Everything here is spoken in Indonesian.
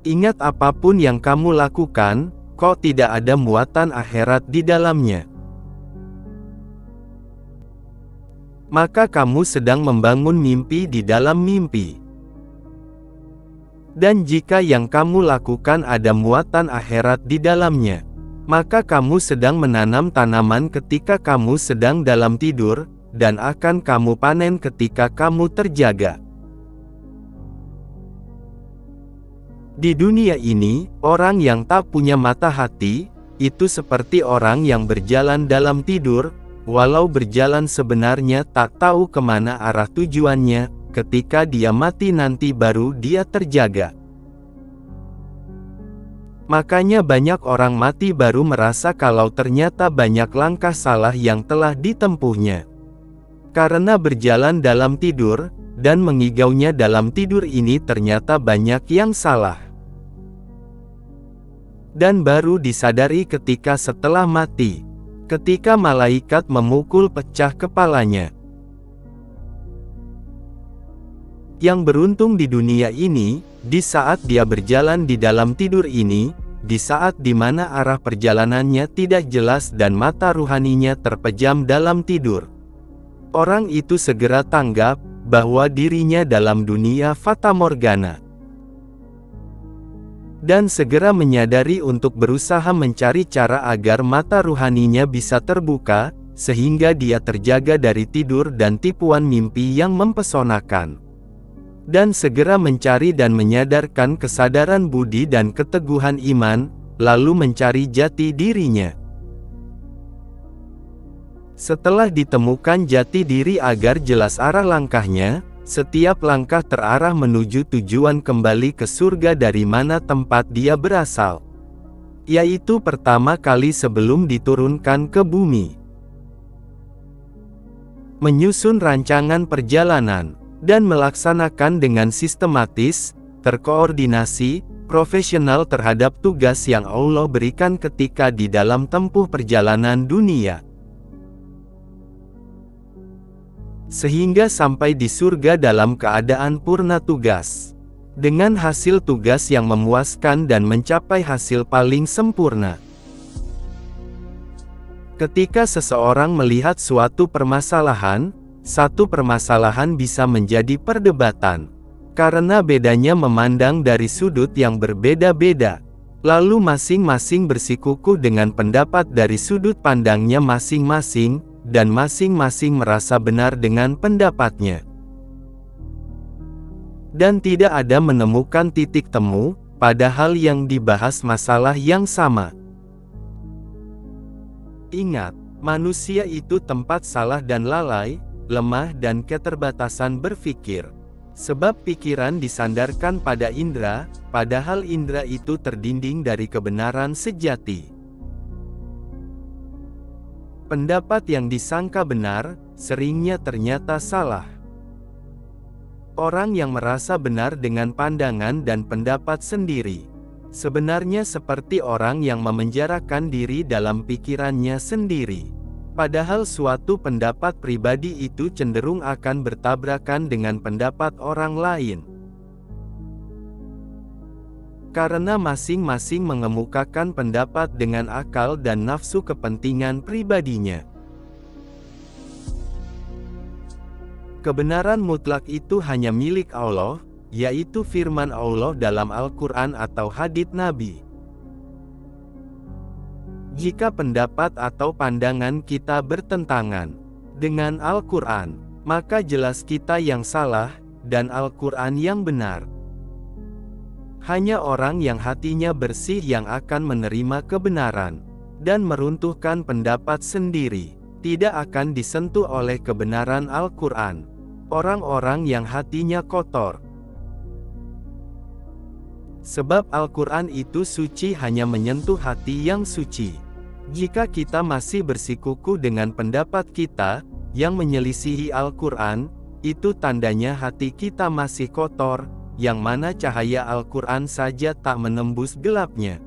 Ingat, apapun yang kamu lakukan, kok tidak ada muatan akhirat di dalamnya. Maka kamu sedang membangun mimpi di dalam mimpi. Dan jika yang kamu lakukan ada muatan akhirat di dalamnya, maka kamu sedang menanam tanaman ketika kamu sedang dalam tidur, dan akan kamu panen ketika kamu terjaga. Di dunia ini, orang yang tak punya mata hati, itu seperti orang yang berjalan dalam tidur, walau berjalan sebenarnya tak tahu kemana arah tujuannya, ketika dia mati nanti baru dia terjaga. Makanya banyak orang mati baru merasa kalau ternyata banyak langkah salah yang telah ditempuhnya. Karena berjalan dalam tidur, dan mengigaunya dalam tidur ini ternyata banyak yang salah. Dan baru disadari ketika setelah mati, ketika malaikat memukul pecah kepalanya. Yang beruntung di dunia ini, di saat dia berjalan di dalam tidur ini, di saat dimana arah perjalanannya tidak jelas dan mata ruhaninya terpejam dalam tidur. Orang itu segera tanggap, bahwa dirinya dalam dunia fatamorgana. Dan segera menyadari untuk berusaha mencari cara agar mata ruhaninya bisa terbuka, sehingga dia terjaga dari tidur dan tipuan mimpi yang mempesonakan. Dan segera mencari dan menyadarkan kesadaran budi dan keteguhan iman, lalu mencari jati dirinya. Setelah ditemukan jati diri agar jelas arah langkahnya, setiap langkah terarah menuju tujuan kembali ke surga dari mana tempat dia berasal. Yaitu pertama kali sebelum diturunkan ke bumi. Menyusun rancangan perjalanan, dan melaksanakan dengan sistematis, terkoordinasi, profesional terhadap tugas yang Allah berikan ketika di dalam tempuh perjalanan dunia. Sehingga sampai di surga dalam keadaan purna tugas. Dengan hasil tugas yang memuaskan dan mencapai hasil paling sempurna. Ketika seseorang melihat suatu permasalahan, satu permasalahan bisa menjadi perdebatan. Karena bedanya memandang dari sudut yang berbeda-beda. Lalu masing-masing bersikukuh dengan pendapat dari sudut pandangnya masing-masing, dan masing-masing merasa benar dengan pendapatnya. Dan tidak ada menemukan titik temu, padahal yang dibahas masalah yang sama. Ingat, manusia itu tempat salah dan lalai, lemah dan keterbatasan berpikir. Sebab pikiran disandarkan pada indera, padahal indera itu terdinding dari kebenaran sejati. Pendapat yang disangka benar, seringnya ternyata salah. Orang yang merasa benar dengan pandangan dan pendapat sendiri, sebenarnya seperti orang yang memenjarakan diri dalam pikirannya sendiri. Padahal suatu pendapat pribadi itu cenderung akan bertabrakan dengan pendapat orang lain. Karena masing-masing mengemukakan pendapat dengan akal dan nafsu kepentingan pribadinya. Kebenaran mutlak itu hanya milik Allah, yaitu firman Allah dalam Al-Quran atau hadits Nabi. Jika pendapat atau pandangan kita bertentangan dengan Al-Quran, maka jelas kita yang salah, dan Al-Quran yang benar. Hanya orang yang hatinya bersih yang akan menerima kebenaran, dan meruntuhkan pendapat sendiri, tidak akan disentuh oleh kebenaran Al-Quran. Orang-orang yang hatinya kotor. Sebab Al-Quran itu suci hanya menyentuh hati yang suci. Jika kita masih bersikukuh dengan pendapat kita, yang menyelisihi Al-Quran, itu tandanya hati kita masih kotor, yang mana cahaya Al-Quran saja tak menembus gelapnya.